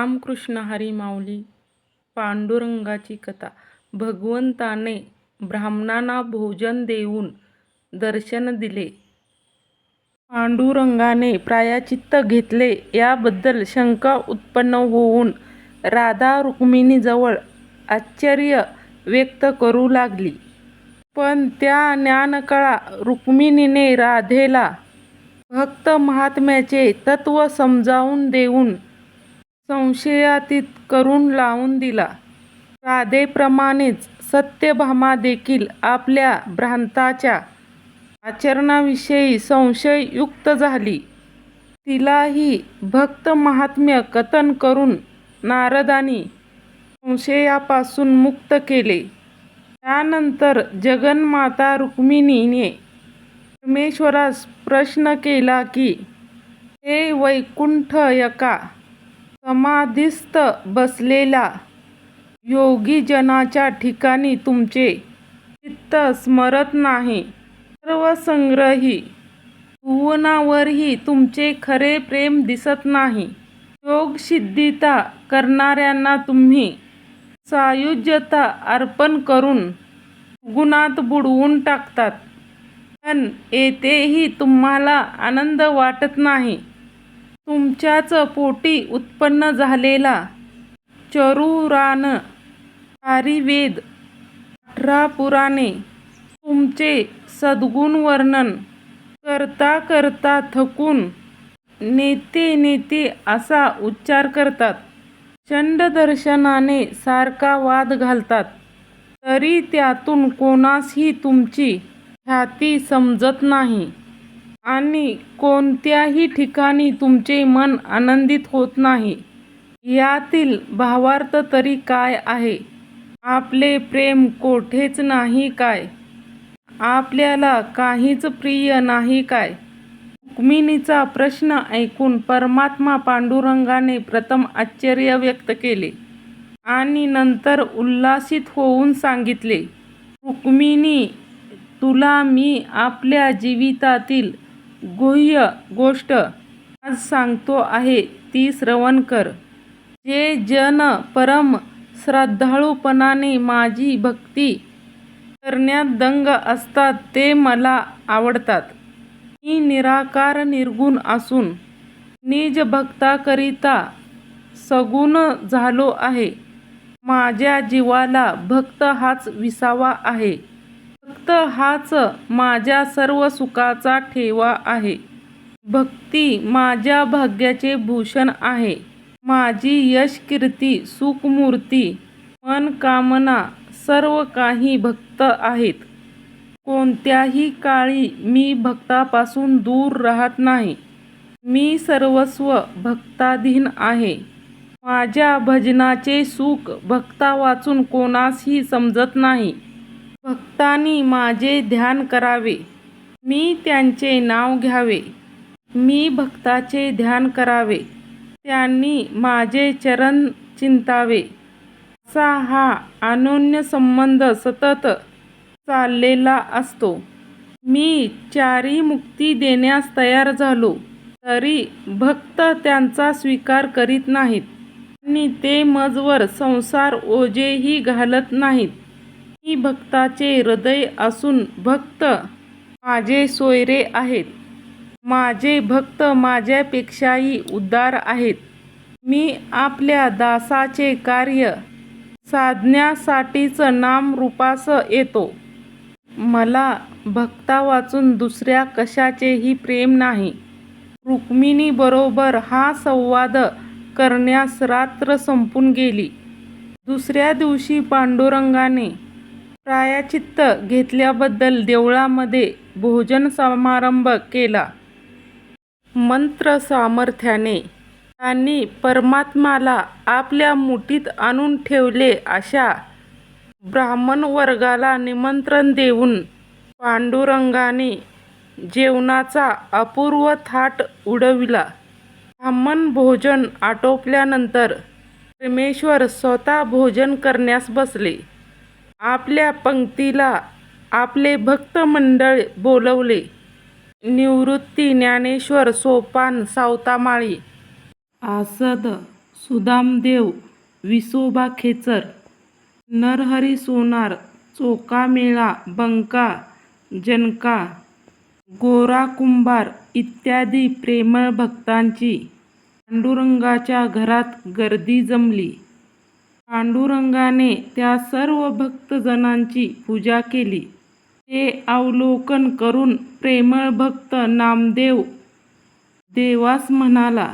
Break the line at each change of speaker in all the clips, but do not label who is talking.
रामकृष्ण हरी माऊली. पांडुरंगाची कथा. भगवंताने ब्राह्मणांना भोजन देऊन दर्शन दिले. पांडुरंगाने प्रायश्चित्त घेतले याबद्दल शंका उत्पन्न होऊन राधा रुक्मिणीजवळ आश्चर्य व्यक्त करू लागली. पण त्या ज्ञानकळा रुक्मिणीने राधेला भक्त महात्म्याचे तत्त्व समजावून देऊन संशयातीत करून लावून दिला. राधेप्रमाणेच सत्यभामा देखील आपल्या भ्राताच्या आचरणाविषयी संशययुक्त झाली. तिलाही भक्त महात्म्य कथन करून नारदांनी संशयापासून मुक्त केले. त्यानंतर जगन्माता रुक्मिणीने परमेश्वरास प्रश्न केला की, हे वैकुंठयका, समाधीस्थ बसलेल्या योगीजनाच्या ठिकाणी तुमचे चित्त स्मरत नाही. सर्वसंग्रही भुवनावरही तुमचे खरे प्रेम दिसत नाही. योगसिद्धीता करणाऱ्यांना तुम्ही सायुज्यता अर्पण करून गुणात बुडवून टाकतात. पण येथेही तुम्हाला आनंद वाटत नाही. तुमच्याच पोटी उत्पन्न झालेला चरुरान, 4 वेद, 18 पुराणे तुमचे सद्गुण वर्णन करता करता थकून नेते नेते असा उच्चार करतात. चंडदर्शनाने सारखा वाद घालतात. तरी त्यातून कोणासही तुमची ख्याती समजत नाही आणि कोणत्याही ठिकाणी तुमचे मन आनंदित होत नाही. यातील भावार्थ तरी काय आहे? आपले प्रेम कोठेच नाही काय? आपल्याला काहीच प्रिय नाही काय? रुक्मिणीचा प्रश्न ऐकून परमात्मा पांडुरंगाने प्रथम आश्चर्य व्यक्त केले आणि नंतर उल्हासित होऊन सांगितले, रुक्मिणी, तुला मी आपल्या जीवितातील गुह्य गोष्ट आज सांगतो आहे ती श्रवण कर. जे जन परम श्रद्धाळूपणाने माझी भक्ती करण्यात दंग असतात ते मला आवडतात. मी निराकार निर्गुण असून निज भक्ताकरिता सगुण झालो आहे. माझ्या जीवाला भक्त हाच विसावा आहे. भक्त हाच माझ्या सर्व सुखाचा ठेवा आहे. भक्ती माझ्या भाग्याचे भूषण आहे. माझी यश कीर्ती सुखमूर्ती मन कामना सर्व काही भक्त आहेत. कोणत्याही काळी मी भक्तापासून दूर राहत नाही. मी सर्वस्व भक्ताधीन आहे. माझ्या भजनाचे सुख भक्तावाचून कोणासही समजत नाही. भक्तांनी माझे ध्यान करावे. मी त्यांचे नाव घ्यावे. मी भक्ताचे ध्यान करावे. त्यांनी माझे चरण चिंतावे. असा हा अन्योन्य संबंध सतत चाललेला असतो. मी 4 मुक्ती देण्यास तयार झालो तरी भक्त त्यांचा स्वीकार करीत नाहीत आणि ते मजवर संसार ओझेही घालत नाहीत. मी भक्ताचे हृदय असून भक्त माझे सोयरे आहेत. माझे भक्त माझ्यापेक्षाही उदार आहेत. मी आपल्या दासाचे कार्य साधण्यासाठीच नामरूपास येतो. मला भक्तावाचून दुसऱ्या कशाचेही प्रेम नाही. रुक्मिणीबरोबर हा संवाद करण्यास रात्र संपून गेली. दुसऱ्या दिवशी पांडुरंगाने प्रायश्चित्त घेतल्याबद्दल देवळामध्ये भोजन समारंभ केला. मंत्र सामर्थ्याने त्यांनी परमात्म्याला आपल्या मुठीत आणून ठेवले. अशा ब्राह्मण वर्गाला निमंत्रण देऊन पांडुरंगाने जेवणाचा अपूर्व थाट उडविला. ब्राह्मण भोजन आटोपल्यानंतर परमेश्वर स्वतः भोजन करण्यास बसले. आपल्या पंक्तीला आपले भक्त मंडळ बोलवले. निवृत्ती, ज्ञानेश्वर, सोपान, सावतामाळी, आसद, सुदामदेव, विसोबा खेचर, नरहरी सोनार, चोकामेळा, बंका, जनका, गोरा कुंभार इत्यादी प्रेमळ भक्तांची पांडुरंगाच्या घरात गर्दी जमली. पांडुरंगाने त्या सर्व भक्तजनांची पूजा केली. ते अवलोकन करून प्रेमळ भक्त नामदेव देवास म्हणाला,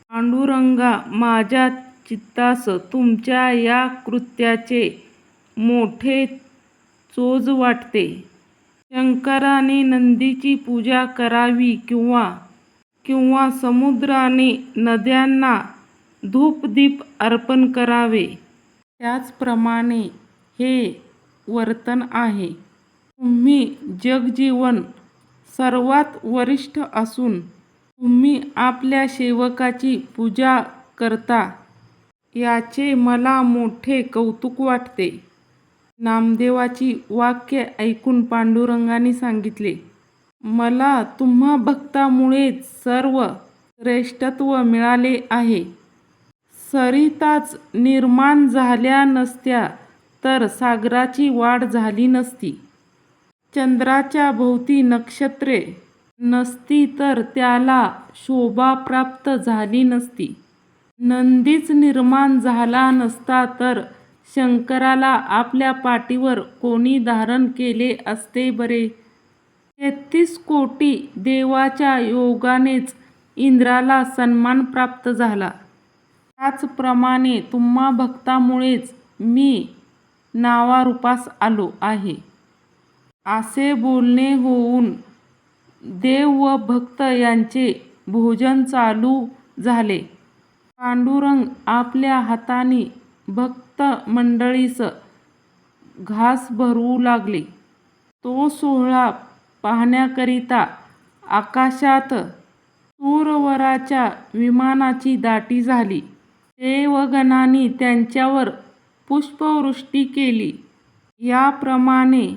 पांडुरंगा, माझ्या चित्तास तुमच्या या कृत्याचे मोठे चोज वाटते. शंकराने नंदीची पूजा करावी किंवा समुद्राने नद्यांना धूपदीप अर्पण करावे, त्याचप्रमाणे हे वर्तन आहे. तुम्ही जगजीवन सर्वात वरिष्ठ असून तुम्ही आपल्या सेवकाची पूजा करता, याचे मला मोठे कौतुक वाटते. नामदेवाची वाक्य ऐकून पांडुरंगाने सांगितले, मला तुम्हा भक्तामुळेच सर्व श्रेष्ठत्व मिळाले आहे. सरिताच निर्माण झाल्या नसत्या तर सागराची वाढ झाली नसती. चंद्राच्या भोवती नक्षत्रे नसती तर त्याला शोभा प्राप्त झाली नसती. नंदीच निर्माण झाला नसता तर शंकराला आपल्या पाठीवर कोणी धारण केले असते बरे? 33 कोटी देवाच्या योगानेच इंद्राला सन्मान प्राप्त झाला. त्याचप्रमाणे तुम्हा भक्तामुळेच मी नावारूपास आलो आहे. असे बोलणे होऊन देव व भक्त यांचे भोजन चालू झाले. पांडुरंग आपल्या हाताने भक्त मंडळीस घास भरवू लागले. तो सोहळा पाहण्याकरिता आकाशात सूरवराच्या विमानाची दाटी झाली. देवगणांनी त्यांच्यावर पुष्पवृष्टी केली. याप्रमाणे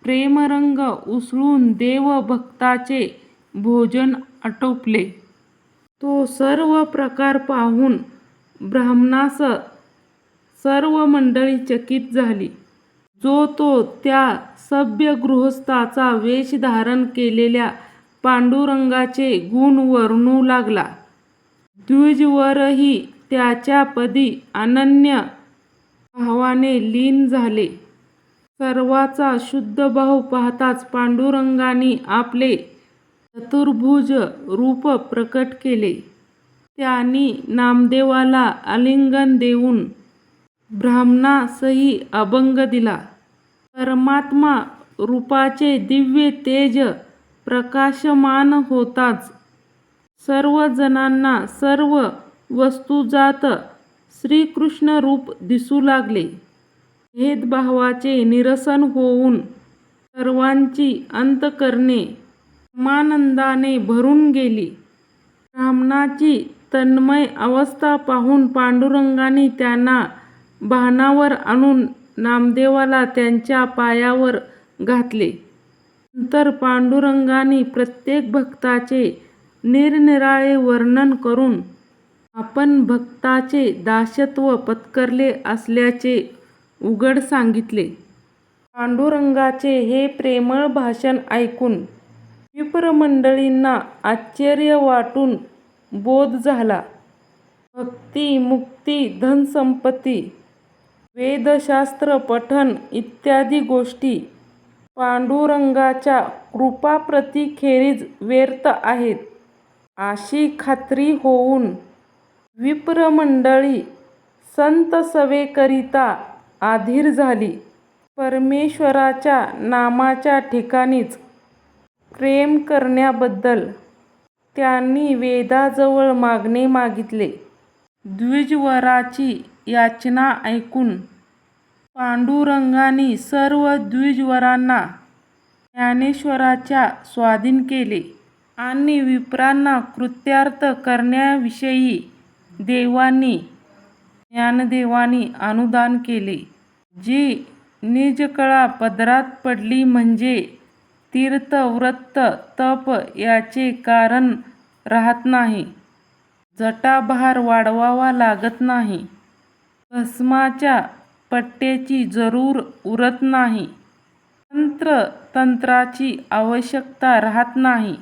प्रेमरंग उसळून देवभक्ताचे भोजन आटोपले. तो सर्व प्रकार पाहून ब्राह्मणास सर्व मंडळी चकित झाली. जो तो त्या सभ्य गृहस्थाचा वेश धारण केलेल्या पांडुरंगाचे गुण वर्णू लागला. द्विजवरही त्याच्या पदी अनन्य भावाने लीन झाले. सर्वाचा शुद्ध भाव पाहताच पांडुरंगाने आपले चतुर्भुज रूप प्रकट केले. त्यांनी नामदेवाला आलिंगन देऊन ब्राह्मणासही अभंग दिला. परमात्मा रूपाचे दिव्य तेज प्रकाशमान होताच सर्व जणांना सर्व वस्तुजात श्रीकृष्ण रूप दिसू लागले. भेदभावाचे निरसन होऊन सर्वांची अंतःकरणे परमानंदाने भरून गेली. ब्राह्मणाची तन्मय अवस्था पाहून पांडुरंगाने त्यांना भानावर आणून नामदेवाला त्यांच्या पायावर घातले. नंतर पांडुरंगाने प्रत्येक भक्ताचे निरनिराळे वर्णन करून आपण भक्ताचे दासत्व पत्करले असल्याचे उघड सांगितले. पांडुरंगाचे हे प्रेमळ भाषण ऐकून विप्रमंडळींना आश्चर्य वाटून बोध झाला. भक्ती, मुक्ती, धनसंपत्ती, वेदशास्त्र पठण इत्यादी गोष्टी पांडुरंगाच्या कृपाप्रतीखेरीज व्यर्थ आहेत, अशी खात्री होऊन विप्रमंडळी संतसेवेकरिता अधीर झाली. परमेश्वराच्या नामाच्या ठिकाणीच प्रेम करण्याबद्दल त्यांनी वेदाजवळ मागणे मागितले. द्विजवराची याचना ऐकून पांडुरंगाने सर्व द्विजवरांना ज्ञानेश्वराच्या स्वाधीन केले आणि विप्रांना कृतार्थ करण्याविषयी ज्ञानदेवांनी अनुदान केले. जी निजकळा पदरात पडली म्हणजे तीर्थ, व्रत, तप याचे कारण राहत नाही. जटाभार वाढवावा लागत नाही. भस्माच्या पट्ट्याची जरूर उरत नाही. तंत्राची आवश्यकता राहत नाही.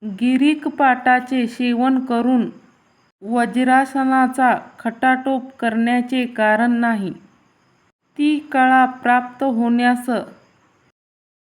गिरीकपाटाचे सेवन करून वज्रासनाचा खटाटोप करण्याचे कारण नाही. ती कळा प्राप्त होण्यास